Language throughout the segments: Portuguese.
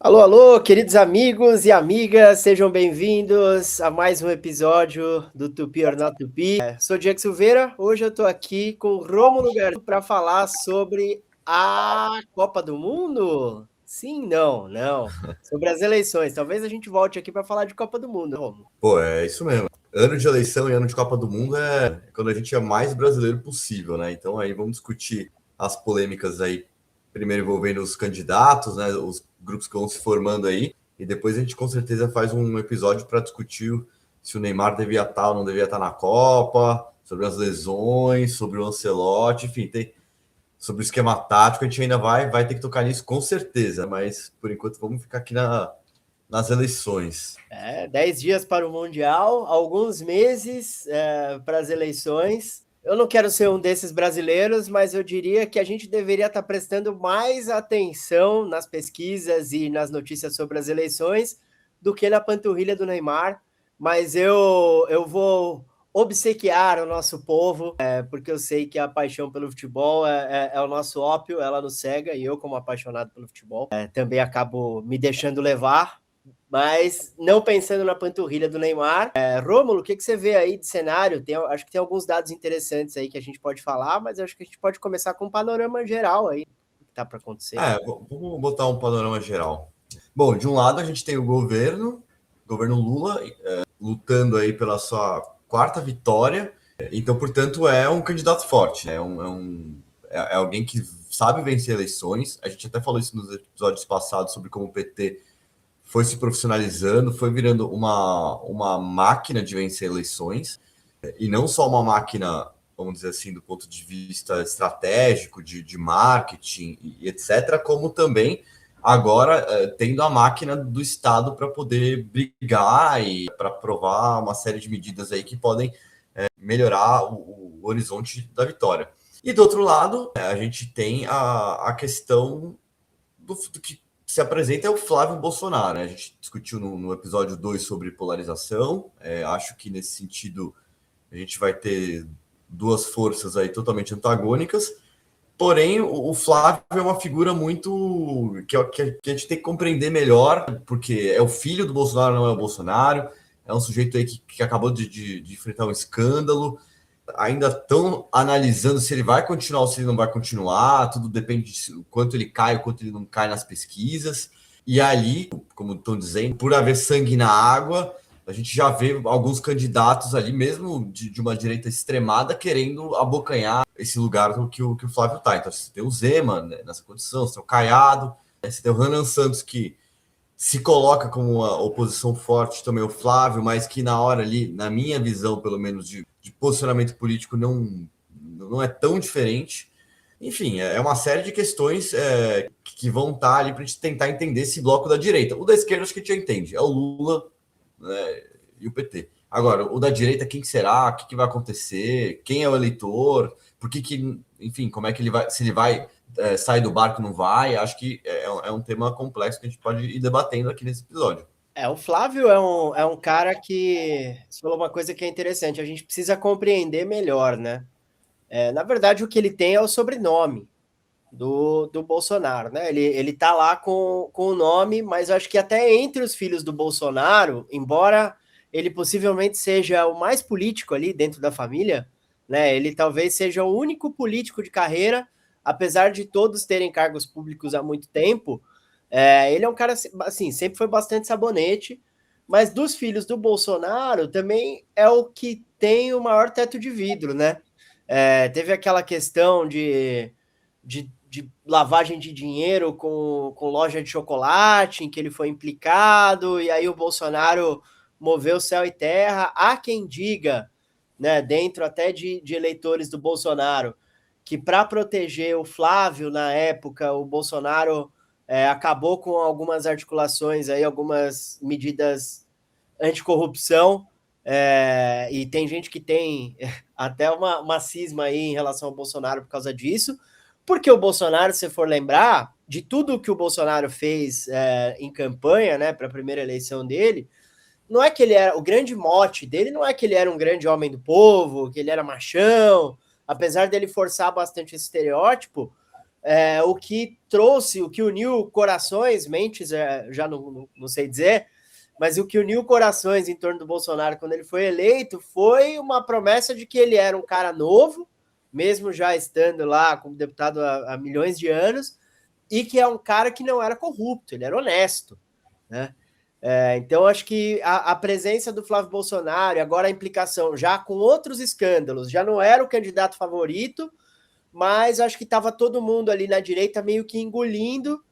Alô, alô, queridos amigos e amigas, sejam bem-vindos a mais um episódio do Tupi or Not Tupi. Sou Diego Silveira, hoje eu estou aqui com o Rômulo Garcia para falar sobre a Copa do Mundo. Sim, não. Sobre as eleições. Talvez a gente volte aqui para falar de Copa do Mundo, Rômulo. Pô, é isso mesmo. Ano de eleição e ano de Copa do Mundo é quando a gente é mais brasileiro possível, né? Então aí vamos discutir as polêmicas aí, primeiro envolvendo os candidatos, né? Os grupos que vão se formando aí, e depois a gente com certeza faz um episódio para discutir se o Neymar devia estar ou não devia estar na Copa, sobre as lesões, sobre o Ancelotti, enfim, tem sobre o esquema tático, a gente ainda vai ter que tocar nisso com certeza, mas por enquanto vamos ficar aqui nas eleições. 10 dias para o Mundial, alguns meses para as eleições. Eu não quero ser um desses brasileiros, mas eu diria que a gente deveria estar prestando mais atenção nas pesquisas e nas notícias sobre as eleições do que na panturrilha do Neymar. Mas eu vou obsequiar o nosso povo, porque eu sei que a paixão pelo futebol é o nosso ópio, ela nos cega, e eu, como apaixonado pelo futebol, também acabo me deixando levar. Mas não pensando na panturrilha do Neymar. Rômulo, o que você vê aí de cenário? Acho que tem alguns dados interessantes aí que a gente pode falar, mas acho que a gente pode começar com um panorama geral aí do que está para acontecer. Vamos botar um panorama geral. Bom, de um lado a gente tem o governo Lula, lutando aí pela sua quarta vitória. Então, portanto, é um candidato forte, né? É alguém que sabe vencer eleições. A gente até falou isso nos episódios passados sobre como o PT foi se profissionalizando, foi virando uma máquina de vencer eleições, e não só uma máquina, vamos dizer assim, do ponto de vista estratégico, de marketing e etc., como também agora tendo a máquina do Estado para poder brigar e para aprovar uma série de medidas aí que podem melhorar o horizonte da vitória. E do outro lado, a gente tem a questão do que se apresenta é o Flávio Bolsonaro, né? A gente discutiu no episódio 2 sobre polarização. Acho que nesse sentido a gente vai ter duas forças aí totalmente antagônicas. Porém, o Flávio é uma figura muito que a gente tem que compreender melhor, porque é o filho do Bolsonaro, não é o Bolsonaro. É um sujeito aí que acabou de enfrentar um escândalo. Ainda estão analisando se ele vai continuar ou se ele não vai continuar. Tudo depende de quanto ele cai, o quanto ele não cai nas pesquisas. E ali, como estão dizendo, por haver sangue na água, a gente já vê alguns candidatos ali, mesmo de uma direita extremada, querendo abocanhar esse lugar que o Flávio está. Então, você tem o Zema, né, nessa condição, você tem o Caiado, né, você tem o Renan Santos, que se coloca como uma oposição forte também, o Flávio, mas que na hora ali, na minha visão, pelo menos, de posicionamento político, não é tão diferente. Enfim, é uma série de questões que vão estar ali para a gente tentar entender esse bloco da direita. O da esquerda, acho que a gente já entende, é o Lula, né, e o PT. Agora, o da direita, quem será? O que vai acontecer? Quem é o eleitor? Enfim, como é que ele vai, se ele vai sair do barco, não vai? Acho que é um tema complexo que a gente pode ir debatendo aqui nesse episódio. O Flávio é um cara que você falou uma coisa que é interessante, a gente precisa compreender melhor, né? Na verdade, o que ele tem é o sobrenome do Bolsonaro, né? Ele tá lá com o nome, mas eu acho que até entre os filhos do Bolsonaro, embora ele possivelmente seja o mais político ali dentro da família, né? Ele talvez seja o único político de carreira, apesar de todos terem cargos públicos há muito tempo. Ele é um cara, assim, sempre foi bastante sabonete, mas dos filhos do Bolsonaro também é o que tem o maior teto de vidro, né? Teve aquela questão de lavagem de dinheiro com loja de chocolate, em que ele foi implicado, e aí o Bolsonaro moveu céu e terra. Há quem diga, né, dentro até de eleitores do Bolsonaro, que para proteger o Flávio na época, o Bolsonaro acabou com algumas articulações aí, algumas medidas anticorrupção, e tem gente que tem até uma cisma aí em relação ao Bolsonaro por causa disso, porque o Bolsonaro, se for lembrar, de tudo que o Bolsonaro fez em campanha, né, para a primeira eleição dele, não é que ele era, o grande mote dele não é que ele era um grande homem do povo, que ele era machão, apesar dele forçar bastante esse estereótipo, o que trouxe, o que uniu corações, mentes, já não sei dizer, mas o que uniu corações em torno do Bolsonaro quando ele foi eleito foi uma promessa de que ele era um cara novo, mesmo já estando lá como deputado há milhões de anos, e que é um cara que não era corrupto, ele era honesto, né? Então, acho que a presença do Flávio Bolsonaro e agora a implicação já com outros escândalos, já não era o candidato favorito, mas acho que estava todo mundo ali na direita meio que engolindo,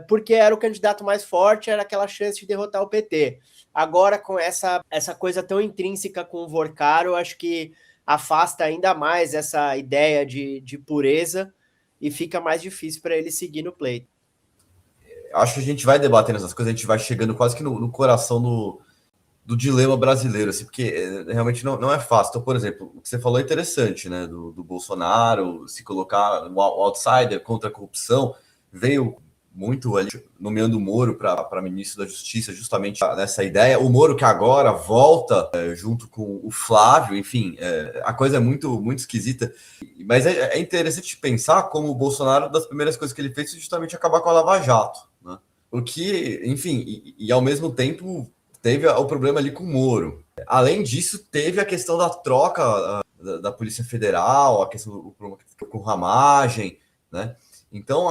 porque era o candidato mais forte, era aquela chance de derrotar o PT. Agora, com essa coisa tão intrínseca com o Vorcaro, acho que afasta ainda mais essa ideia de pureza e fica mais difícil para ele seguir no pleito. Acho que a gente vai debatendo essas coisas, a gente vai chegando quase que no coração do dilema brasileiro, assim, porque realmente não é fácil. Então, por exemplo, o que você falou é interessante, né? Do Bolsonaro se colocar o outsider contra a corrupção, veio muito ali nomeando o Moro para ministro da Justiça, justamente nessa ideia. O Moro que agora volta junto com o Flávio, enfim, a coisa é muito, muito esquisita. Mas é interessante pensar como o Bolsonaro, das primeiras coisas que ele fez, foi justamente acabar com a Lava Jato, né? O que, enfim, e ao mesmo tempo teve o problema ali com o Moro. Além disso, teve a questão da troca da Polícia Federal, a questão do problema com ramagem, né? Então,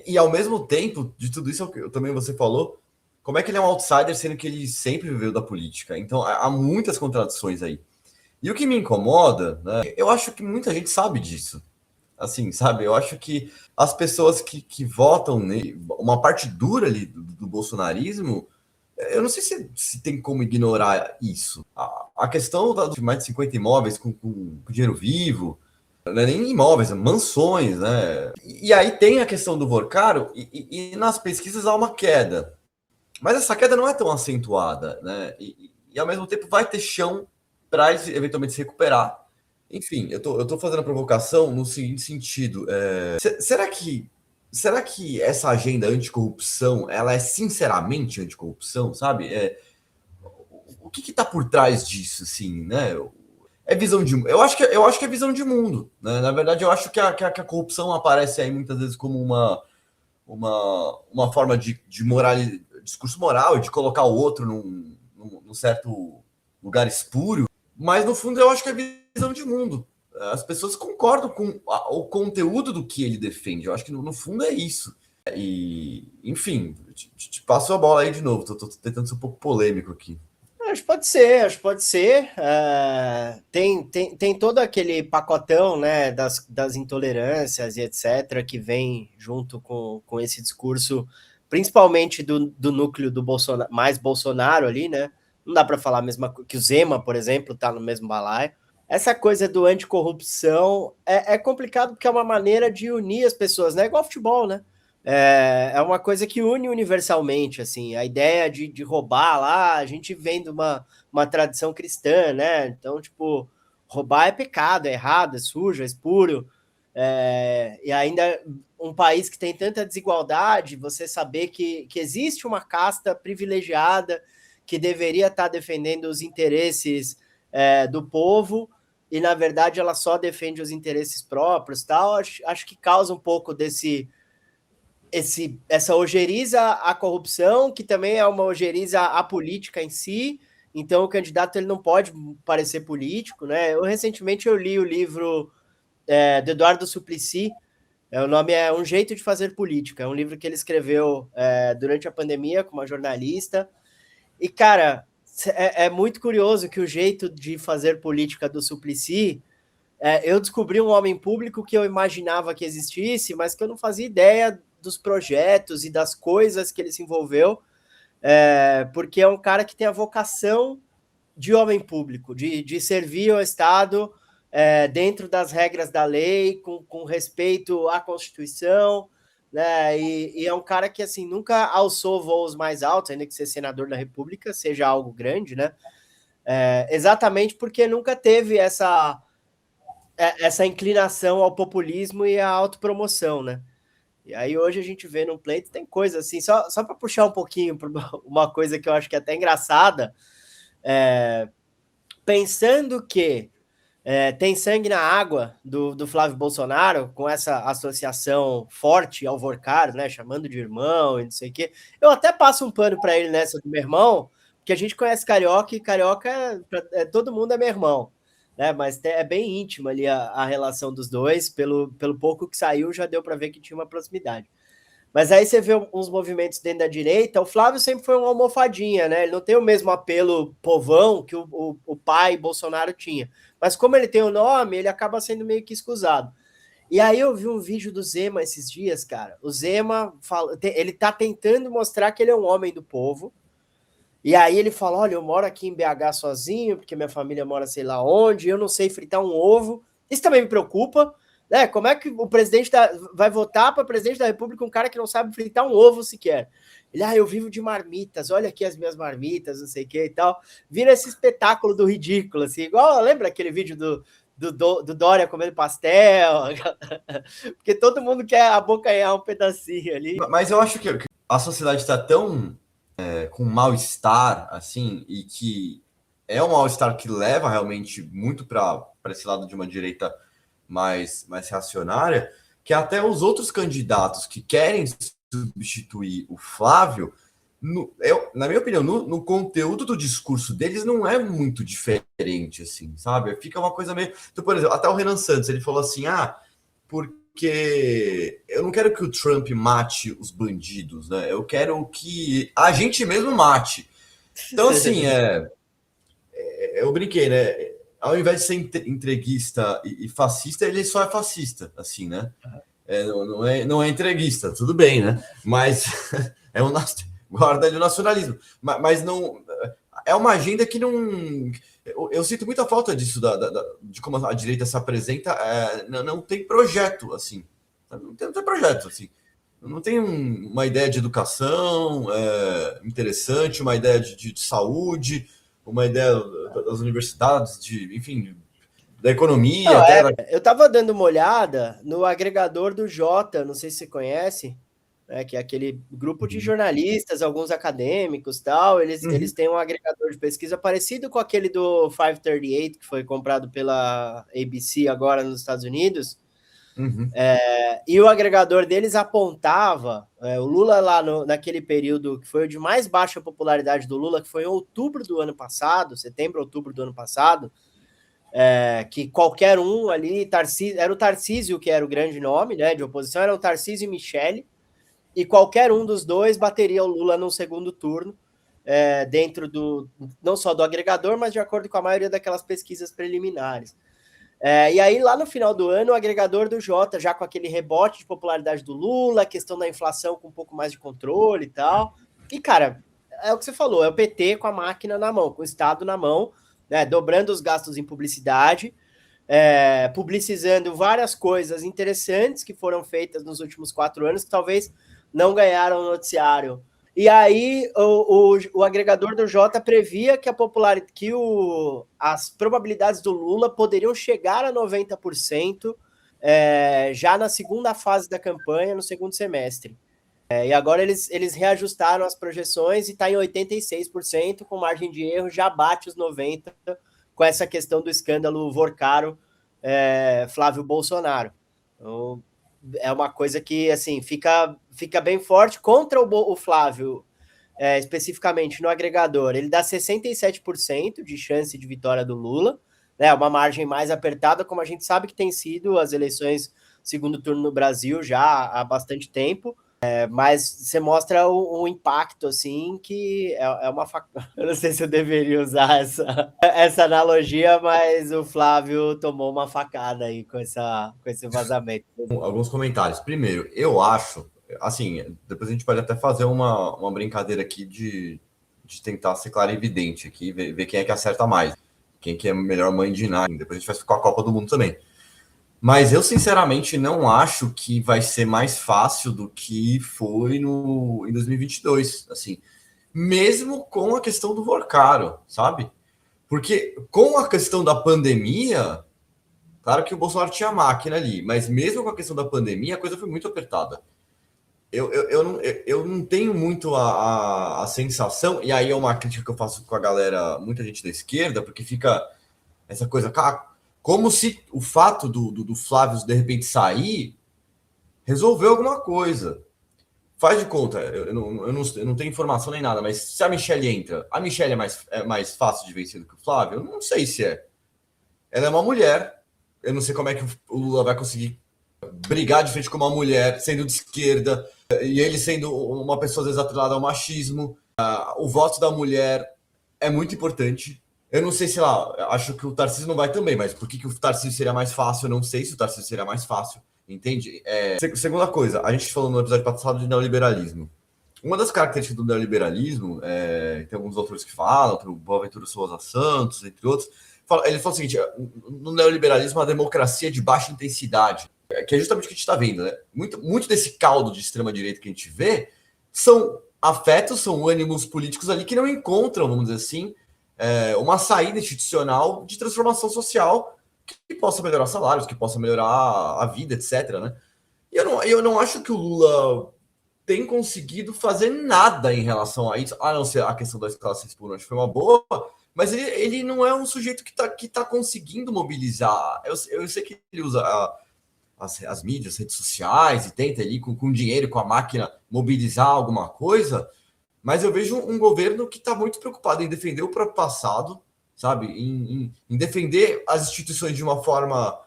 e ao mesmo tempo de tudo isso, também você falou, como é que ele é um outsider, sendo que ele sempre viveu da política? Então, há muitas contradições aí. E o que me incomoda, né, eu acho que muita gente sabe disso. Assim, sabe? Eu acho que as pessoas que votam nele, uma parte dura ali do bolsonarismo, eu não sei se tem como ignorar isso. A questão de mais de 50 imóveis com dinheiro vivo, não é nem imóveis, é mansões, né? E aí tem a questão do Vorcaro, e nas pesquisas há uma queda. Mas essa queda não é tão acentuada, né? E ao mesmo tempo vai ter chão para eles eventualmente se recuperar. Enfim, eu tô fazendo a provocação no seguinte sentido. Será que essa agenda anticorrupção, ela é sinceramente anticorrupção, sabe? O que está por trás disso, assim, né? É visão de, eu acho que é visão de mundo, né? Na verdade, eu acho que a corrupção aparece aí muitas vezes como uma forma de discurso moral, de colocar o outro num certo lugar espúrio, mas no fundo eu acho que é visão de mundo. As pessoas concordam com o conteúdo do que ele defende. Eu acho que no fundo é isso. E, enfim, te passo a bola aí de novo. Tô tentando ser um pouco polêmico aqui. Acho que pode ser, acho que pode ser. Tem todo aquele pacotão, né, das intolerâncias e etc., que vem junto com esse discurso, principalmente do núcleo do Bolsonaro, mais Bolsonaro ali, né? Não dá para falar a mesma coisa que o Zema, por exemplo, está no mesmo balaio. Essa coisa do anticorrupção é complicado porque é uma maneira de unir as pessoas, né? Igual futebol, né? É uma coisa que une universalmente, assim, a ideia de roubar lá, a gente vem de uma tradição cristã, né? Então, tipo, roubar é pecado, é errado, é sujo, é espúrio, e ainda um país que tem tanta desigualdade, você saber que existe uma casta privilegiada que deveria estar defendendo os interesses do povo, e na verdade ela só defende os interesses próprios, tal, acho que causa um pouco essa ojeriza à corrupção, que também é uma ojeriza à política em si. Então, o candidato ele não pode parecer político, né? Recentemente eu li o livro do Eduardo Suplicy, o nome é Um Jeito de Fazer Política. É um livro que ele escreveu durante a pandemia com uma jornalista. E, cara, é muito curioso que o jeito de fazer política do Suplicy, eu descobri um homem público que eu imaginava que existisse, mas que eu não fazia ideia dos projetos e das coisas que ele se envolveu, porque é um cara que tem a vocação de homem público, de servir ao Estado dentro das regras da lei, com respeito à Constituição, né? E é um cara que assim nunca alçou voos mais altos, ainda que ser senador da República seja algo grande, né? Exatamente porque nunca teve essa inclinação ao populismo e à autopromoção, né? E aí hoje a gente vê no pleito, tem coisa assim, só para puxar um pouquinho para uma coisa que eu acho que é até engraçada, pensando que tem sangue na água do Flávio Bolsonaro, com essa associação forte ao Vorcaro, né? Chamando de irmão e não sei o quê. Eu até passo um pano para ele nessa do meu irmão, porque a gente conhece carioca e carioca, todo mundo é meu irmão, né? Mas é bem íntima ali a relação dos dois, pelo pouco que saiu, já deu para ver que tinha uma proximidade. Mas aí você vê uns movimentos dentro da direita, o Flávio sempre foi uma almofadinha, né? Ele não tem o mesmo apelo povão que o pai Bolsonaro tinha. Mas como ele tem o nome, ele acaba sendo meio que escusado. E aí eu vi um vídeo do Zema esses dias, cara. O Zema, ele tá tentando mostrar que ele é um homem do povo. E aí ele fala, olha, eu moro aqui em BH sozinho, porque minha família mora sei lá onde, eu não sei fritar um ovo. Isso também me preocupa, né? Como é que o presidente vai votar para presidente da República um cara que não sabe fritar um ovo sequer? Ele, eu vivo de marmitas, olha aqui as minhas marmitas, não sei o que e tal. Vira esse espetáculo do ridículo, assim, igual, lembra aquele vídeo do Dória comendo pastel? Porque todo mundo quer abocanhar um pedacinho ali. Mas eu acho que a sociedade está tão com mal-estar, assim, e que é um mal-estar que leva realmente muito para esse lado de uma direita mais reacionária, que até os outros candidatos que querem substituir o Flávio, na minha opinião, no conteúdo do discurso deles não é muito diferente, assim, sabe? Fica uma coisa meio... Então, por exemplo, até o Renan Santos, ele falou assim, porque eu não quero que o Trump mate os bandidos, né? Eu quero que a gente mesmo mate. Então, assim, eu brinquei, né? Ao invés de ser entreguista e fascista, ele só é fascista, assim, né? Não é entreguista, tudo bem, né? Mas é um guarda ali o nacionalismo. Mas não... É uma agenda que não... Eu sinto muita falta disso, de como a direita se apresenta. Não tem projeto, assim. Não tem projeto, assim. Não tem uma ideia de educação interessante, uma ideia de saúde, uma ideia das universidades, enfim, da economia. Não, até eu estava dando uma olhada no agregador do Jota, não sei se você conhece, que é aquele grupo de jornalistas, alguns acadêmicos tal, eles têm um agregador de pesquisa parecido com aquele do 538, que foi comprado pela ABC agora nos Estados Unidos, e o agregador deles apontava, o Lula lá naquele período que foi o de mais baixa popularidade do Lula, que foi em outubro do ano passado, setembro, outubro do ano passado, que qualquer um ali, era o Tarcísio que era o grande nome, né, de oposição, era o Tarcísio e Michele, e qualquer um dos dois bateria o Lula no segundo turno, dentro não só do agregador, mas de acordo com a maioria daquelas pesquisas preliminares. E aí, lá no final do ano, o agregador do Jota, já com aquele rebote de popularidade do Lula, a questão da inflação com um pouco mais de controle e tal. E, cara, é o que você falou, é o PT com a máquina na mão, com o Estado na mão, né, dobrando os gastos em publicidade, publicizando várias coisas interessantes que foram feitas nos últimos 4 anos, que talvez não ganharam noticiário. E aí o agregador do Jota previa que as probabilidades do Lula poderiam chegar a 90% já na segunda fase da campanha, no segundo semestre. E agora eles reajustaram as projeções e está em 86%, com margem de erro, já bate os 90% com essa questão do escândalo Vorcaro Flávio Bolsonaro. Então, é uma coisa que assim fica bem forte contra o Flávio, especificamente no agregador. Ele dá 67% de chance de vitória do Lula, né, uma margem mais apertada, como a gente sabe que tem sido as eleições segundo turno no Brasil já há bastante tempo. Mas você mostra o impacto, assim, que é uma facada. Eu não sei se eu deveria usar essa analogia, mas o Flávio tomou uma facada aí com esse vazamento. Alguns comentários. Primeiro, eu acho, assim, depois a gente pode até fazer uma brincadeira aqui de tentar ser claro e evidente aqui, ver quem é que acerta mais, quem que é a melhor mãe de nada. Depois a gente faz com a Copa do Mundo também. Mas eu, sinceramente, não acho que vai ser mais fácil do que foi em 2022, assim, mesmo com a questão do Vorcaro, sabe? Porque com a questão da pandemia, claro que o Bolsonaro tinha máquina ali, mas mesmo com a questão da pandemia, a coisa foi muito apertada. Eu não tenho muito a sensação, e aí é uma crítica que eu faço com a galera, muita gente da esquerda, porque fica essa coisa, Como se o fato do Flávio de repente sair resolveu alguma coisa. Faz de conta, eu não tenho informação nem nada, mas se a Michelle entra, a Michelle é mais fácil de vencer do que o Flávio? Eu não sei se é. Ela é uma mulher. Eu não sei como é que o Lula vai conseguir brigar de frente com uma mulher, sendo de esquerda, e ele sendo uma pessoa, às vezes, atrelada ao machismo. O voto da mulher é muito importante. Eu não sei se lá, acho que o Tarcísio não vai também, mas por que o Tarcísio seria mais fácil? Eu não sei se o Tarcísio seria mais fácil, entende? Segunda coisa, a gente falou no episódio passado de neoliberalismo. Uma das características do neoliberalismo, tem alguns autores que falam, tem o Boaventura Souza Santos, entre outros, ele fala o seguinte: no neoliberalismo a democracia é de baixa intensidade, que é justamente o que a gente está vendo, né? Muito desse caldo de extrema-direita que a gente vê são afetos, são ânimos políticos ali que não encontram, vamos dizer assim, uma saída institucional de transformação social que possa melhorar salários, que possa melhorar a vida, etc. Né? E eu não acho que o Lula tem conseguido fazer nada em relação a isso, a não ser a questão da escala 6 por 1, acho que foi uma boa, mas ele não é um sujeito que tá conseguindo mobilizar. Eu sei que ele usa as mídias, as redes sociais, e tenta ali com dinheiro, com a máquina, mobilizar alguma coisa, mas eu vejo um governo que está muito preocupado em defender o próprio passado, sabe? Em defender as instituições de uma forma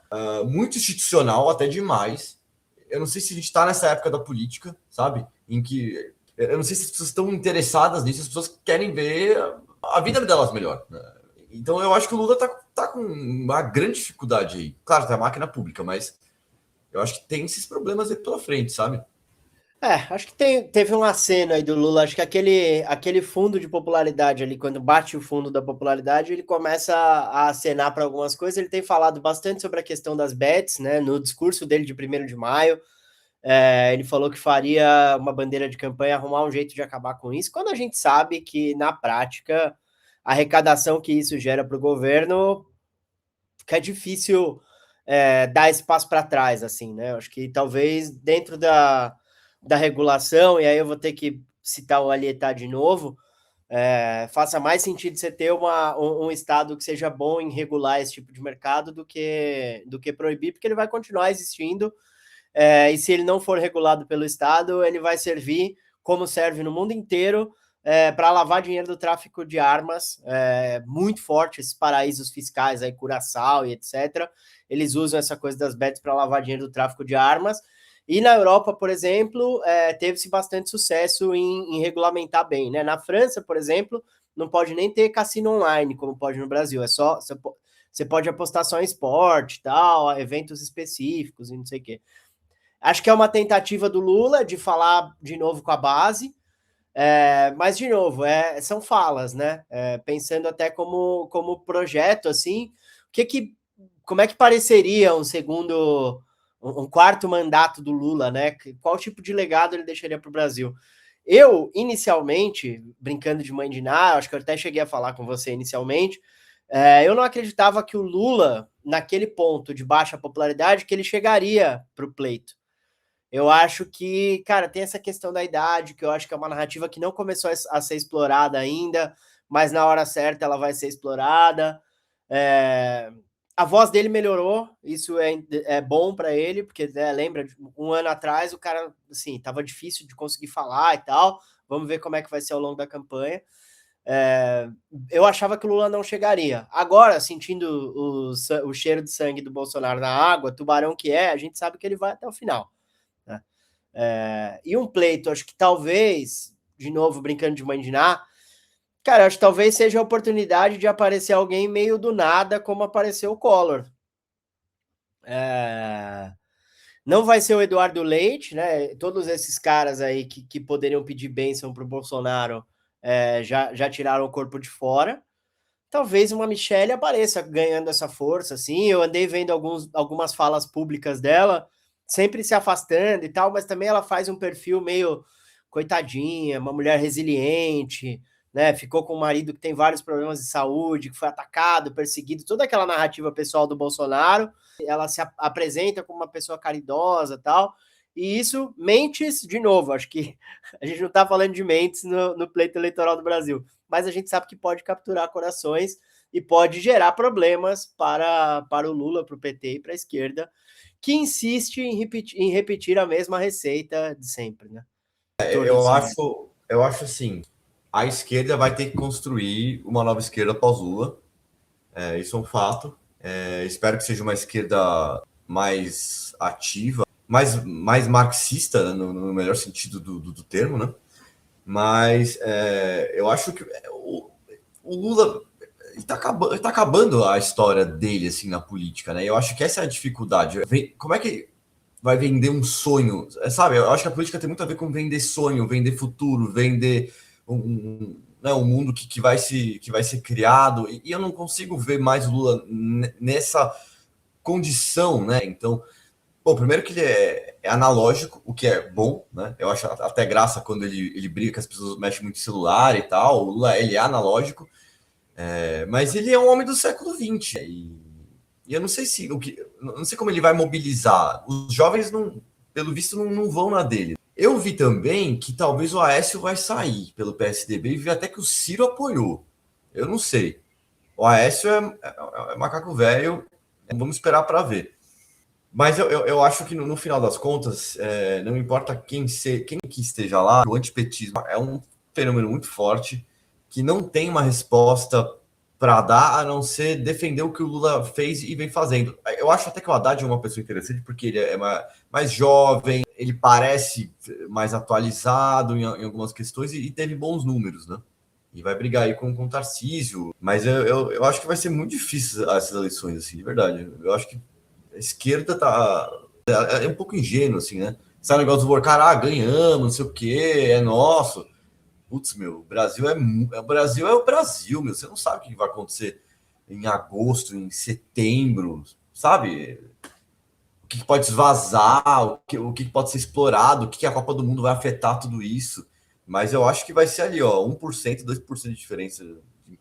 muito institucional, até demais. Eu não sei se a gente está nessa época da política, sabe? Em que eu não sei se as pessoas estão interessadas nisso, as pessoas querem ver a vida delas melhor. Né? Então eu acho que o Lula tá com uma grande dificuldade aí. Claro, tem a máquina pública, mas eu acho que tem esses problemas aí pela frente, sabe? Acho que teve um aceno aí do Lula. Acho que aquele fundo de popularidade ali, quando bate o fundo da popularidade, ele começa a acenar para algumas coisas. Ele tem falado bastante sobre a questão das bets, né? No discurso dele de 1º de maio, ele falou que faria uma bandeira de campanha, arrumar um jeito de acabar com isso, quando a gente sabe que, na prática, a arrecadação que isso gera para o governo fica difícil dar espaço para trás, assim, né? Acho que talvez dentro da regulação, e aí eu vou ter que citar o Alietá de novo, faça mais sentido você ter um Estado que seja bom em regular esse tipo de mercado do que proibir, porque ele vai continuar existindo, e se ele não for regulado pelo Estado, ele vai servir, como serve no mundo inteiro, para lavar dinheiro do tráfico de armas, muito forte, esses paraísos fiscais aí, Curaçao e etc. Eles usam essa coisa das bets para lavar dinheiro do tráfico de armas. E na Europa, por exemplo, teve-se bastante sucesso em regulamentar bem. Né? Na França, por exemplo, não pode nem ter cassino online, como pode no Brasil. Você pode apostar só em esporte, tal, eventos específicos e não sei o quê. Acho que é uma tentativa do Lula de falar de novo com a base, mas, de novo, são falas, né? Pensando até como projeto, assim, como é que pareceria um quarto mandato do Lula, né? Qual tipo de legado ele deixaria para o Brasil? Eu, inicialmente, brincando de mãe de Ná, acho que eu até cheguei a falar com você inicialmente, eu não acreditava que o Lula, naquele ponto de baixa popularidade, que ele chegaria para o pleito. Eu acho que, cara, tem essa questão da idade, que eu acho que é uma narrativa que não começou a ser explorada ainda, mas na hora certa ela vai ser explorada. A voz dele melhorou, isso é bom para ele, porque lembra, um ano atrás o cara, assim, tava difícil de conseguir falar e tal. Vamos ver como é que vai ser ao longo da campanha. Eu achava que o Lula não chegaria. Agora, sentindo o cheiro de sangue do Bolsonaro na água, tubarão que a gente sabe que ele vai até o final. E um pleito, acho que talvez, de novo, brincando de mãe de Ná, cara, acho que talvez seja a oportunidade de aparecer alguém meio do nada, como apareceu o Collor. Não vai ser o Eduardo Leite, né? Todos esses caras aí que poderiam pedir bênção para o Bolsonaro já tiraram o corpo de fora. Talvez uma Michelle apareça ganhando essa força, assim. Eu andei vendo algumas falas públicas dela, sempre se afastando e tal, mas também ela faz um perfil meio coitadinha, uma mulher resiliente, né? Ficou com um marido que tem vários problemas de saúde, que foi atacado, perseguido, toda aquela narrativa pessoal do Bolsonaro. Ela se apresenta como uma pessoa caridosa e tal. E isso, mentes, de novo, acho que a gente não está falando de mentes no pleito eleitoral do Brasil, mas a gente sabe que pode capturar corações. e pode gerar problemas para o Lula, para o PT e para a esquerda, que insiste em repetir a mesma receita de sempre, né? Eu acho assim, a esquerda vai ter que construir uma nova esquerda pós-Lula, isso é um fato. Espero que seja uma esquerda mais ativa, mais marxista, né, no melhor sentido do termo, né? Mas eu acho que o Lula tá acabando a história dele assim na política, né? Eu acho que essa é a dificuldade. Como é que vai vender um sonho? Sabe? Eu acho que a política tem muito a ver com vender sonho, vender futuro, vender né, um mundo que vai ser criado. E eu não consigo ver mais o Lula nessa condição, né? Então, bom, primeiro que ele é analógico, o que é bom, né? Eu acho até graça quando ele briga que as pessoas mexem muito no celular e tal. O Lula, ele é analógico, mas ele é um homem do século XX. E eu não sei não sei como ele vai mobilizar. Os jovens, pelo visto, não vão na dele. Eu vi também que talvez o Aécio vai sair pelo PSDB e vi até que o Ciro apoiou. Eu não sei. O Aécio é macaco velho, vamos esperar para ver. Mas eu acho que no final das contas, não importa quem que esteja lá, o antipetismo é um fenômeno muito forte que não tem uma resposta para dar, a não ser defender o que o Lula fez e vem fazendo. Eu acho até que o Haddad é uma pessoa interessante, porque ele é mais jovem, ele parece mais atualizado em algumas questões e teve bons números, né? E vai brigar aí com o Tarcísio. Mas eu acho que vai ser muito difícil essas eleições, assim, de verdade. Eu acho que a esquerda é um pouco ingênuo, assim, né? Esse negócio do work, ganhamos, não sei o quê, é nosso. Putz, meu, o Brasil o Brasil, meu. Você não sabe o que vai acontecer em agosto, em setembro, sabe? O que pode vazar, o que pode ser explorado, o que a Copa do Mundo vai afetar tudo isso. Mas eu acho que vai ser ali, ó, 1%, 2% de diferença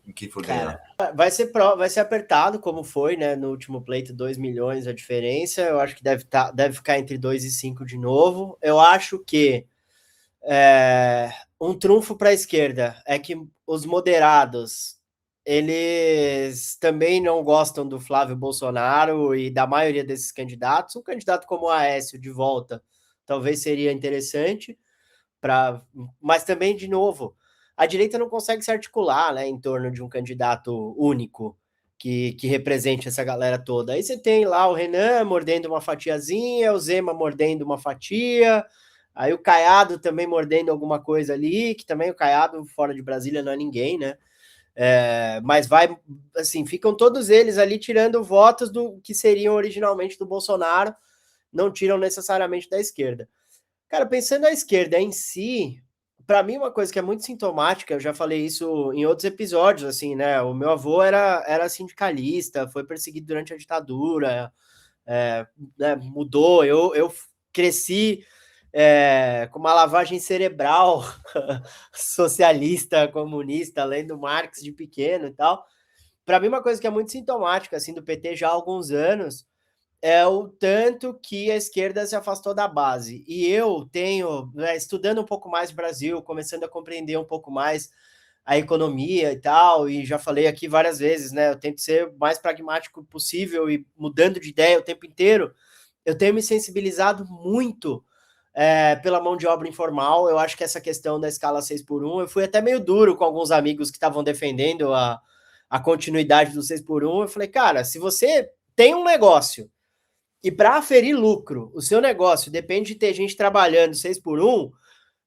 em quem for ganhar. Vai ser apertado, como foi, né? No último pleito, 2 milhões a diferença. Eu acho que deve ficar entre 2 e 5 de novo. Eu acho que um trunfo para a esquerda é que os moderados eles também não gostam do Flávio Bolsonaro e da maioria desses candidatos. Um candidato como o Aécio de volta talvez seria interessante, mas também, de novo, a direita não consegue se articular, né, em torno de um candidato único que represente essa galera toda. Aí você tem lá o Renan mordendo uma fatiazinha, o Zema mordendo uma fatia, aí o Caiado também mordendo alguma coisa ali, que também o Caiado fora de Brasília não é ninguém, né? Mas assim, ficam todos eles ali tirando votos do que seriam originalmente do Bolsonaro, não tiram necessariamente da esquerda. Cara, pensando na esquerda em si, para mim uma coisa que é muito sintomática, eu já falei isso em outros episódios, assim, né? O meu avô era sindicalista, foi perseguido durante a ditadura, né, mudou, eu cresci com uma lavagem cerebral socialista, comunista, lendo Marx de pequeno e tal. Para mim, uma coisa que é muito sintomática assim, do PT já há alguns anos é o tanto que a esquerda se afastou da base. E eu tenho, né, estudando um pouco mais o Brasil, começando a compreender um pouco mais a economia e tal, e já falei aqui várias vezes, né? Eu tento ser o mais pragmático possível e mudando de ideia o tempo inteiro. Eu tenho me sensibilizado muito pela mão de obra informal. Eu acho que essa questão da escala 6 por 1, eu fui até meio duro com alguns amigos que estavam defendendo a continuidade do 6 por 1. Eu falei, cara, se você tem um negócio e para aferir lucro, o seu negócio depende de ter gente trabalhando 6 por 1,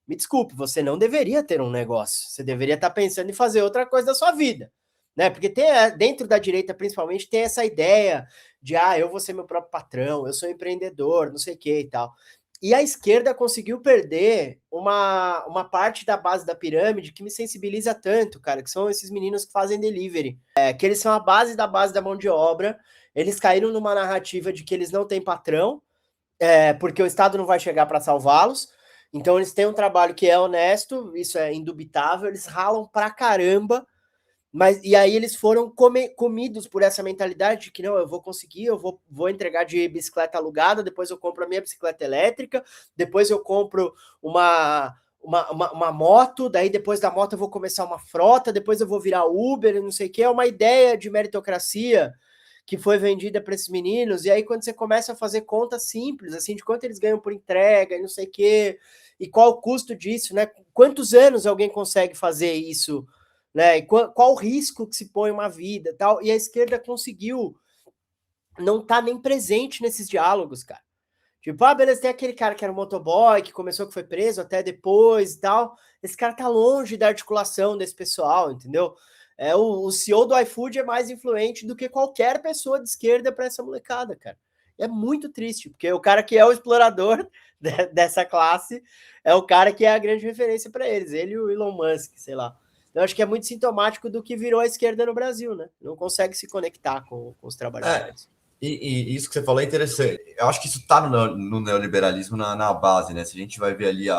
me desculpe, você não deveria ter um negócio. Você deveria estar pensando em fazer outra coisa da sua vida. Né? Porque dentro da direita, principalmente, tem essa ideia de eu vou ser meu próprio patrão, eu sou empreendedor, não sei o que e tal. E a esquerda conseguiu perder uma parte da base da pirâmide que me sensibiliza tanto, cara, que são esses meninos que fazem delivery. Que eles são a base da mão de obra. Eles caíram numa narrativa de que eles não têm patrão, porque o Estado não vai chegar para salvá-los. Então eles têm um trabalho que é honesto, isso é indubitável, eles ralam pra caramba, e aí eles foram comidos por essa mentalidade de que não, eu vou conseguir, eu vou entregar de bicicleta alugada, depois eu compro a minha bicicleta elétrica, depois eu compro uma moto, daí depois da moto eu vou começar uma frota, depois eu vou virar Uber, não sei o que, é uma ideia de meritocracia que foi vendida para esses meninos, e aí quando você começa a fazer conta simples, assim, de quanto eles ganham por entrega, e não sei o quê, e qual o custo disso, né? Quantos anos alguém consegue fazer isso, né? E qual o risco que se põe uma vida, tal? E a esquerda conseguiu não estar nem presente nesses diálogos, cara. Tipo, beleza, tem aquele cara que era um motoboy, que começou, que foi preso até depois e tal. Esse cara tá longe da articulação desse pessoal, entendeu? O CEO do iFood é mais influente do que qualquer pessoa de esquerda para essa molecada, cara. É muito triste, porque o cara que é o explorador dessa classe é o cara que é a grande referência para eles, ele e o Elon Musk, sei lá. Então, acho que é muito sintomático do que virou a esquerda no Brasil, né? Não consegue se conectar com os trabalhadores. E isso que você falou é interessante. Eu acho que isso está no neoliberalismo na base, né? Se a gente vai ver ali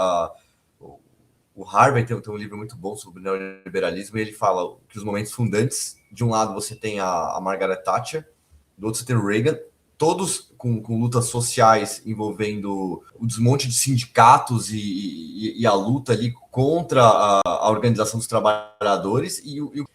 o Harvey tem um livro muito bom sobre neoliberalismo e ele fala que os momentos fundantes, de um lado você tem a Margaret Thatcher, do outro você tem o Reagan, todos com lutas sociais envolvendo o desmonte de sindicatos e a luta ali contra a organização dos trabalhadores.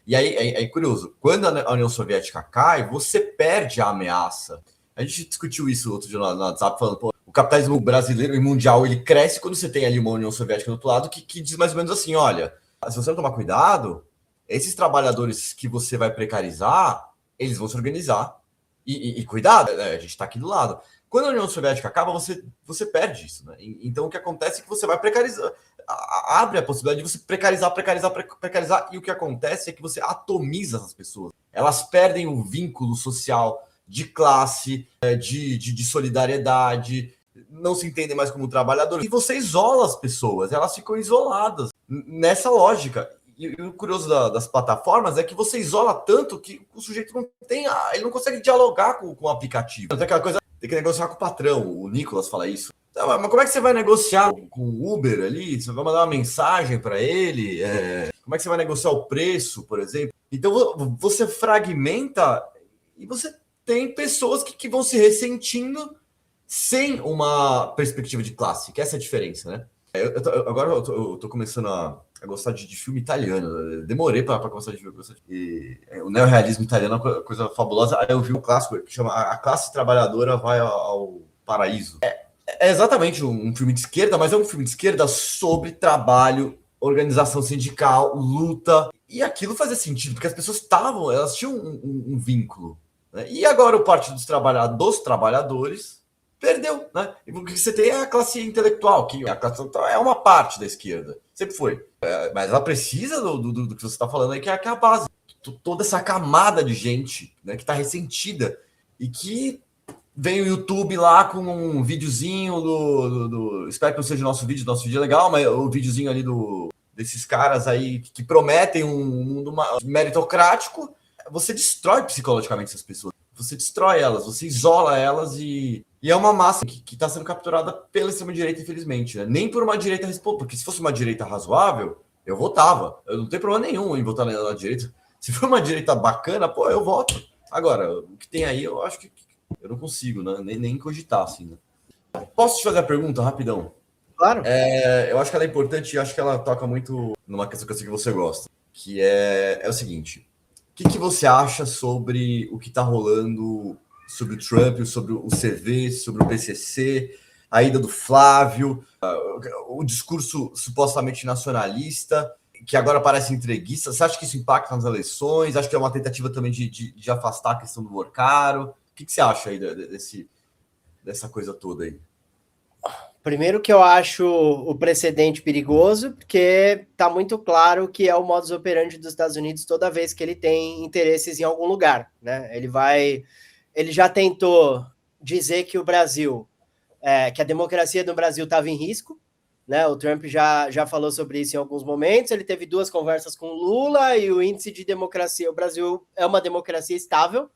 E aí é curioso, quando a União Soviética cai, você perde a ameaça. A gente discutiu isso outro dia no WhatsApp, falando, pô, o capitalismo brasileiro e mundial, ele cresce quando você tem ali uma União Soviética do outro lado que diz mais ou menos assim, olha, se você não tomar cuidado, esses trabalhadores que você vai precarizar, eles vão se organizar. E cuidado, né? A gente está aqui do lado. Quando a União Soviética acaba, você perde isso, né? Então o que acontece é que você vai precarizar, abre a possibilidade de você precarizar, e o que acontece é que você atomiza as pessoas. Elas perdem o vínculo social de classe, de solidariedade, não se entendem mais como trabalhadores, e você isola as pessoas, elas ficam isoladas nessa lógica. E o curioso das plataformas é que você isola tanto que o sujeito não tem, ele não consegue dialogar com o aplicativo. Tem aquela coisa, tem que negociar com o patrão, o Nicolas fala isso. Mas como é que você vai negociar com o Uber ali? Você vai mandar uma mensagem para ele? Como é que você vai negociar o preço, por exemplo? Então você fragmenta e você tem pessoas que vão se ressentindo sem uma perspectiva de classe, que essa é a diferença, né? Agora eu tô começando a gostar de filme italiano. Eu demorei para começar de ver. O neorrealismo italiano é uma coisa fabulosa. Aí eu vi um clássico que chama A Classe Trabalhadora Vai ao Paraíso. É exatamente um filme de esquerda, mas é um filme de esquerda sobre trabalho, organização sindical, luta. E aquilo fazia sentido, porque as pessoas elas tinham um vínculo. Né? E agora o Partido dos Trabalhadores perdeu, né? E o que você tem é a classe intelectual, que a classe intelectual é uma parte da esquerda, sempre foi. Mas ela precisa do que você está falando aí, que é a base. Toda essa camada de gente, né, que está ressentida e que vem o YouTube lá com um videozinho espero que não seja nosso vídeo é legal, mas o videozinho ali desses caras aí que prometem um mundo meritocrático. Você destrói psicologicamente essas pessoas. Você destrói elas, você isola elas e é uma massa que está sendo capturada pela extrema-direita, infelizmente. Né? Nem por uma direita responsável, porque se fosse uma direita razoável, eu votava. Eu não tenho problema nenhum em votar na direita. Se for uma direita bacana, pô, eu voto. Agora, o que tem aí, eu acho que eu não consigo, né? Nem cogitar, assim, né? Posso te fazer a pergunta, rapidão? Claro. Eu acho que ela é importante e acho que ela toca muito numa questão que eu sei que você gosta, que é o seguinte. O que você acha sobre o que está rolando sobre o Trump, sobre o CV, sobre o PCC, a ida do Flávio, o discurso supostamente nacionalista, que agora parece entreguista? Você acha que isso impacta nas eleições? Acho que é uma tentativa também de afastar a questão do Morcaro? O que você acha aí dessa coisa toda aí? Primeiro que eu acho o precedente perigoso, porque está muito claro que é o modus operandi dos Estados Unidos toda vez que ele tem interesses em algum lugar, né? Ele já tentou dizer que o Brasil, que a democracia do Brasil estava em risco, né? O Trump já falou sobre isso em alguns momentos. Ele teve 2 conversas com o Lula e o índice de democracia, o Brasil é uma democracia estável,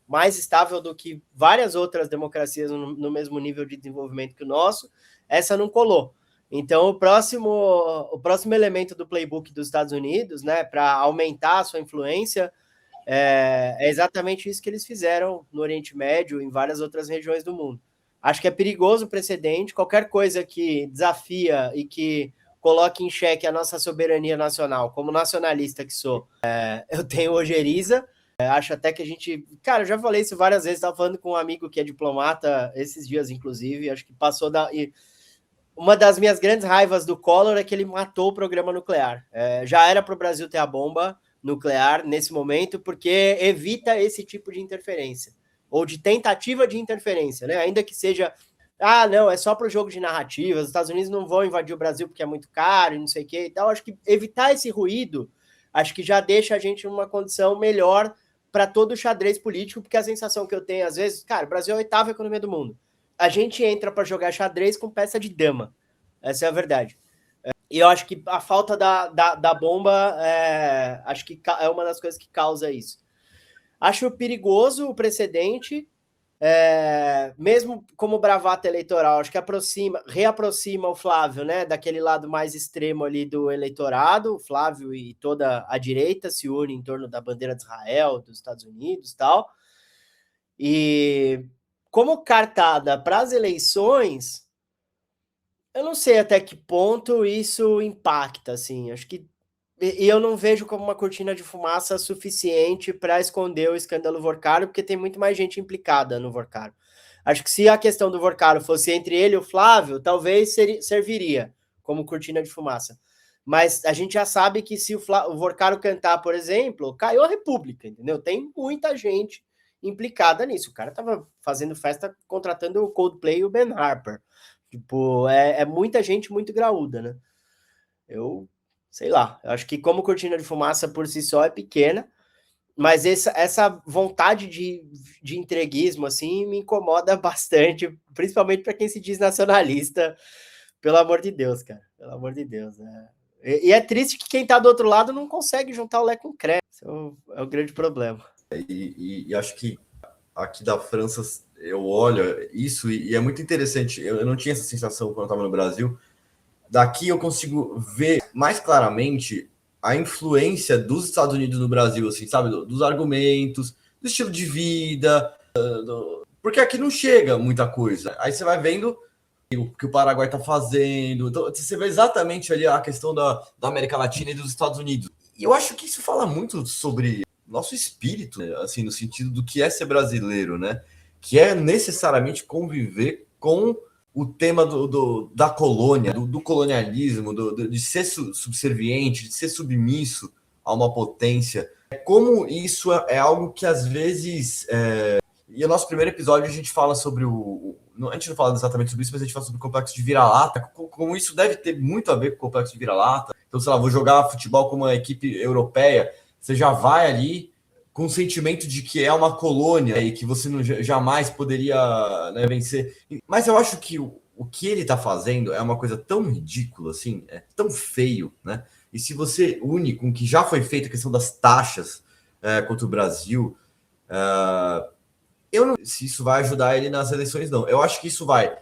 mais estável do que várias outras democracias no mesmo nível de desenvolvimento que o nosso. Essa não colou. Então, o próximo elemento do playbook dos Estados Unidos, né, para aumentar a sua influência, é exatamente isso que eles fizeram no Oriente Médio e em várias outras regiões do mundo. Acho que é perigoso o precedente. Qualquer coisa que desafia e que coloque em xeque a nossa soberania nacional. Como nacionalista que sou, eu tenho ojeriza. Acho até que a gente... Cara, eu já falei isso várias vezes, estava falando com um amigo que é diplomata esses dias, inclusive, acho que passou da... Uma das minhas grandes raivas do Collor é que ele matou o programa nuclear. Já era para o Brasil ter a bomba nuclear nesse momento, porque evita esse tipo de interferência, ou de tentativa de interferência, né? Ainda que seja... não, é só para o jogo de narrativas, os Estados Unidos não vão invadir o Brasil porque é muito caro e não sei o que e tal. Acho que evitar esse ruído, acho que já deixa a gente numa condição melhor para todo o xadrez político, porque a sensação que eu tenho, às vezes, cara, o Brasil é a 8ª economia do mundo. A gente entra para jogar xadrez com peça de dama. Essa é a verdade. E eu acho que a falta da bomba acho que é uma das coisas que causa isso. Acho perigoso o precedente, mesmo como bravata eleitoral, acho que reaproxima o Flávio, né, daquele lado mais extremo ali do eleitorado. O Flávio e toda a direita se unem em torno da bandeira de Israel, dos Estados Unidos e tal. E como cartada para as eleições, eu não sei até que ponto isso impacta, assim. Acho que e eu não vejo como uma cortina de fumaça suficiente para esconder o escândalo Vorcaro, porque tem muito mais gente implicada no Vorcaro. Acho que se a questão do Vorcaro fosse entre ele e o Flávio, talvez serviria como cortina de fumaça. Mas a gente já sabe que se o Vorcaro cantar, por exemplo, caiu a República, entendeu? Tem muita gente implicada nisso. O cara tava fazendo festa contratando o Coldplay e o Ben Harper. Tipo, é muita gente muito graúda, né? Eu sei lá, eu acho que como cortina de fumaça por si só é pequena, mas essa vontade de entreguismo, assim, me incomoda bastante, principalmente para quem se diz nacionalista, pelo amor de Deus, cara, pelo amor de Deus, né? E é triste que quem tá do outro lado não consegue juntar o Lé com o Cré, isso é o grande problema. E acho que aqui da França, eu olho isso e é muito interessante, eu não tinha essa sensação quando eu estava no Brasil. Daqui eu consigo ver mais claramente a influência dos Estados Unidos no Brasil, assim, sabe? Dos argumentos, do estilo de vida, porque aqui não chega muita coisa. Aí você vai vendo o que o Paraguai está fazendo. Então, você vê exatamente ali a questão da América Latina e dos Estados Unidos. E eu acho que isso fala muito sobre nosso espírito, né? Assim, no sentido do que é ser brasileiro, né? Que é necessariamente conviver com o tema da colônia, do colonialismo, de ser subserviente, de ser submisso a uma potência. Como isso é algo que às vezes... E o nosso primeiro episódio a gente fala sobre a gente não fala exatamente sobre isso, mas a gente fala sobre o complexo de vira-lata, como isso deve ter muito a ver com o complexo de vira-lata. Então, sei lá, vou jogar futebol com uma equipe europeia, você já vai ali com o sentimento de que é uma colônia e que você jamais poderia, né, vencer. Mas eu acho que o que ele está fazendo é uma coisa tão ridícula, assim, é tão feio, né? E se você une com o que já foi feito, a questão das taxas contra o Brasil, eu não sei se isso vai ajudar ele nas eleições, não. Eu acho que isso vai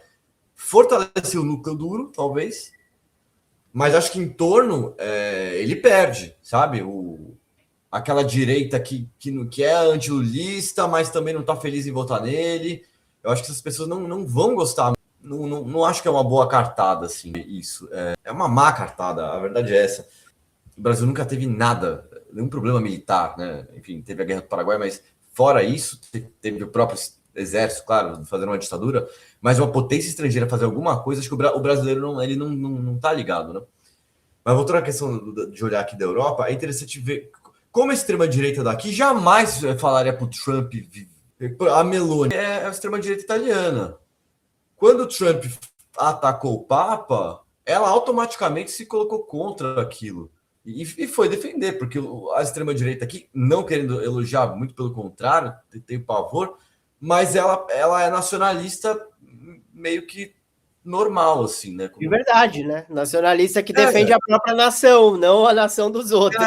fortalecer o núcleo duro, talvez, mas acho que em torno ele perde, sabe? Aquela direita que é antilulista, mas também não está feliz em votar nele. Eu acho que essas pessoas não vão gostar. Não acho que é uma boa cartada, assim, isso. É uma má cartada, a verdade é essa. O Brasil nunca teve nada, nenhum problema militar, né? Enfim, teve a Guerra do Paraguai, mas fora isso, teve o próprio exército, claro, fazendo uma ditadura, mas uma potência estrangeira fazer alguma coisa, acho que o brasileiro não tá ligado, né? Mas voltando à questão de olhar aqui da Europa, é interessante ver como a extrema-direita daqui jamais falaria para o Trump, a Meloni é a extrema-direita italiana. Quando o Trump atacou o Papa, ela automaticamente se colocou contra aquilo. E foi defender, porque a extrema-direita aqui, não querendo elogiar, muito pelo contrário, tem pavor, mas ela é nacionalista meio que normal, assim, né? De verdade, né? Nacionalista que defende a própria nação, não a nação dos outros.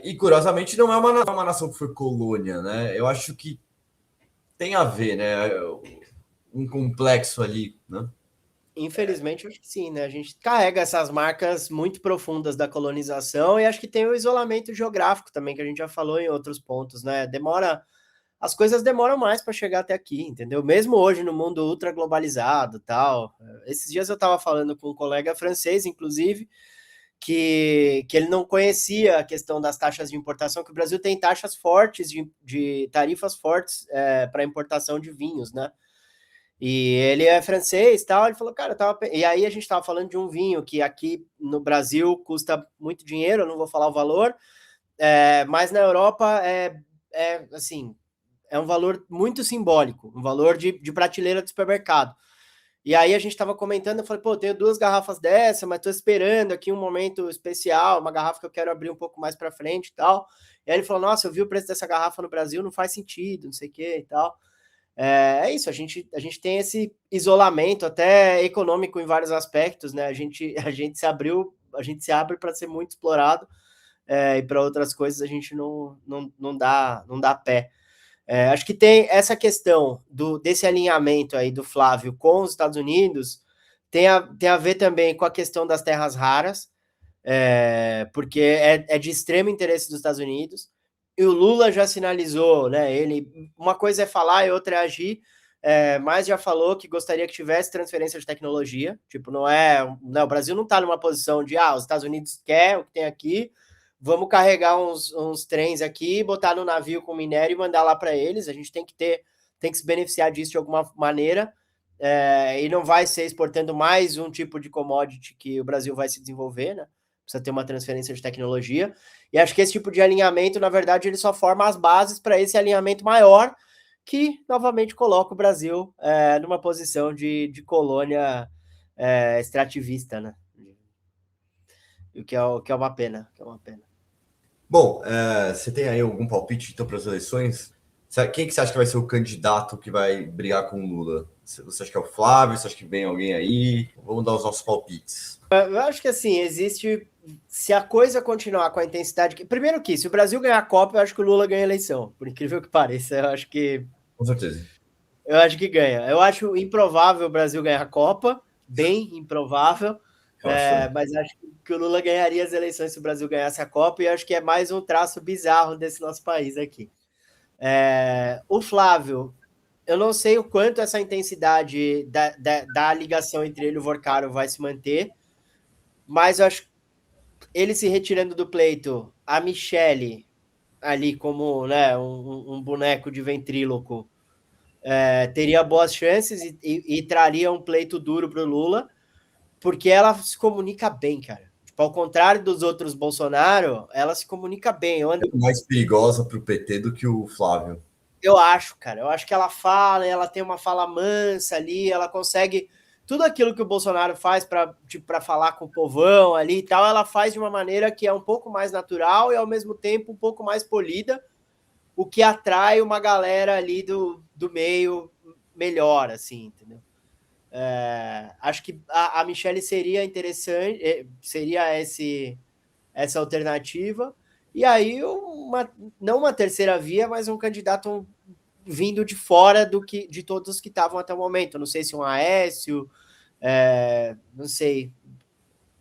E curiosamente não é uma nação que foi colônia, né? Eu acho que tem a ver, né? Um complexo ali, né? Infelizmente, acho que sim, né? A gente carrega essas marcas muito profundas da colonização e acho que tem o isolamento geográfico também, que a gente já falou em outros pontos, né? Demora as coisas demoram mais para chegar até aqui, entendeu? Mesmo hoje no mundo ultra globalizado, tal. Esses dias eu estava falando com um colega francês, inclusive, que ele não conhecia a questão das taxas de importação, que o Brasil tem taxas fortes, de tarifas fortes para importação de vinhos, né? E ele é francês, tal. Ele falou, cara, e aí a gente estava falando de um vinho que aqui no Brasil custa muito dinheiro, eu não vou falar o valor, mas na Europa assim, é um valor muito simbólico, um valor de prateleira de supermercado. E aí a gente estava comentando, eu falei, pô, tenho 2 garrafas dessa, mas estou esperando aqui um momento especial, uma garrafa que eu quero abrir um pouco mais para frente e tal. E aí ele falou, nossa, eu vi o preço dessa garrafa no Brasil, não faz sentido, não sei o que e tal. Isso, a gente tem esse isolamento até econômico em vários aspectos, né? A gente se abre para ser muito explorado, e para outras coisas a gente não dá pé. Acho que tem essa questão desse alinhamento aí do Flávio com os Estados Unidos, tem a ver também com a questão das terras raras, porque é de extremo interesse dos Estados Unidos. E o Lula já sinalizou, né? Uma coisa é falar e outra é agir, mas já falou que gostaria que tivesse transferência de tecnologia. Tipo, não, o Brasil não está numa posição de os Estados Unidos quer o que tem aqui, vamos carregar uns trens aqui, botar no navio com minério e mandar lá para eles. A gente tem que se beneficiar disso de alguma maneira, e não vai ser exportando mais um tipo de commodity que o Brasil vai se desenvolver, né? Precisa ter uma transferência de tecnologia. E acho que esse tipo de alinhamento, na verdade, ele só forma as bases para esse alinhamento maior, que novamente coloca o Brasil numa posição de colônia extrativista, né? O que é uma pena. Bom, você tem aí algum palpite então, para as eleições? Quem que você acha que vai ser o candidato que vai brigar com o Lula? Você acha que é o Flávio? Você acha que vem alguém aí? Vamos dar os nossos palpites. Eu acho que assim, se a coisa continuar com a intensidade primeiro que, se o Brasil ganhar a Copa, eu acho que o Lula ganha a eleição, por incrível que pareça. Com certeza. Eu acho que ganha. Eu acho improvável o Brasil ganhar a Copa, bem improvável, mas acho que o Lula ganharia as eleições se o Brasil ganhasse a Copa, e acho que é mais um traço bizarro desse nosso país aqui. O Flávio, eu não sei o quanto essa intensidade da ligação entre ele e o Vorcaro vai se manter, mas eu acho que ele se retirando do pleito, a Michelle ali como, né, um boneco de ventríloco, teria boas chances e traria um pleito duro para o Lula, porque ela se comunica bem, cara. Tipo, ao contrário dos outros Bolsonaro, ela se comunica bem. É mais perigosa para o PT do que o Flávio. Eu acho, cara. Eu acho que ela tem uma fala mansa ali, ela consegue tudo aquilo que o Bolsonaro faz para falar com o povão ali e tal, ela faz de uma maneira que é um pouco mais natural e ao mesmo tempo um pouco mais polida, o que atrai uma galera ali do meio melhor, assim, entendeu? Acho que a Michelle seria interessante, seria essa alternativa, e aí não uma terceira via, mas um candidato vindo de fora de todos que estavam até o momento. Não sei se um Aécio, não sei,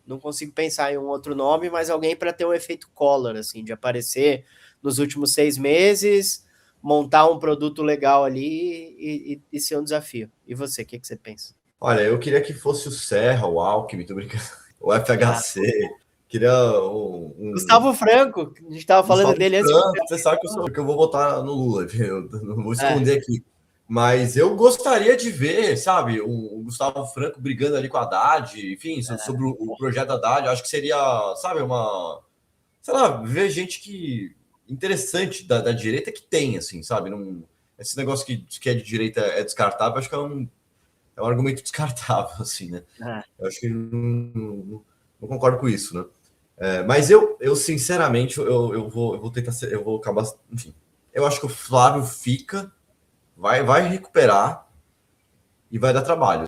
não consigo pensar em um outro nome, mas alguém para ter um efeito Collor, assim, de aparecer nos últimos 6 meses, montar um produto legal ali e ser um desafio. E você, o que você pensa? Olha, eu queria que fosse o Serra, o Alckmin, tô brincando, o FHC, queria Gustavo Franco, a gente estava falando dele antes. Você sabe que eu vou votar no Lula, eu não vou esconder aqui. Mas eu gostaria de ver, sabe, o Gustavo Franco brigando ali com a Haddad, enfim, sobre o projeto Haddad. Eu acho que seria, sabe, sei lá, ver gente interessante da direita que tem, assim, sabe? Esse negócio que é de direita é descartável, acho que é um argumento descartável, assim, né? Eu acho que não concordo com isso, né? Mas eu sinceramente, eu vou tentar ser, eu vou acabar, enfim. Eu acho que o Flávio vai recuperar e vai dar trabalho.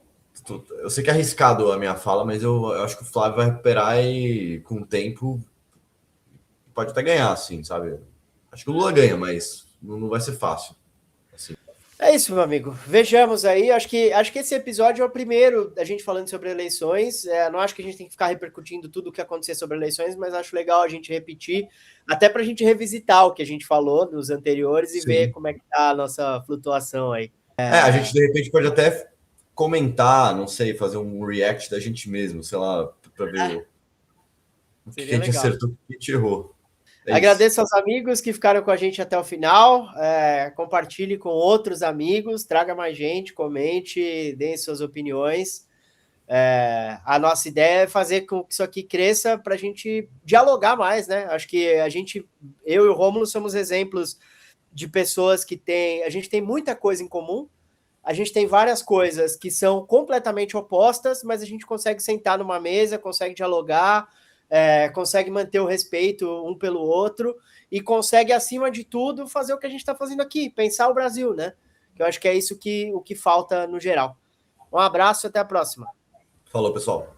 Eu sei que é arriscado a minha fala, mas eu acho que o Flávio vai recuperar e com o tempo pode até ganhar, assim, sabe? Acho que o Lula ganha, mas não vai ser fácil. Assim. É isso, meu amigo. Vejamos aí. Acho que esse episódio é o primeiro da gente falando sobre eleições. Não acho que a gente tem que ficar repercutindo tudo o que acontecer sobre eleições, mas acho legal a gente repetir, até para a gente revisitar o que a gente falou nos anteriores e ver Sim. como é que tá a nossa flutuação aí. A gente de repente pode até comentar, não sei, fazer um react da gente mesmo, sei lá, para ver o que Seria a gente legal. acertou e o que a gente errou. É isso. Agradeço aos amigos que ficaram com a gente até o final. Compartilhe com outros amigos, traga mais gente, comente, deem suas opiniões. A nossa ideia é fazer com que isso aqui cresça para a gente dialogar mais, né? Acho que eu e o Rômulo somos exemplos de pessoas que a gente tem muita coisa em comum, a gente tem várias coisas que são completamente opostas, mas a gente consegue sentar numa mesa, consegue dialogar, consegue manter o respeito um pelo outro e consegue, acima de tudo, fazer o que a gente está fazendo aqui, pensar o Brasil, né? Que eu acho que é isso o que falta no geral. Um abraço, até a próxima. Falou, pessoal.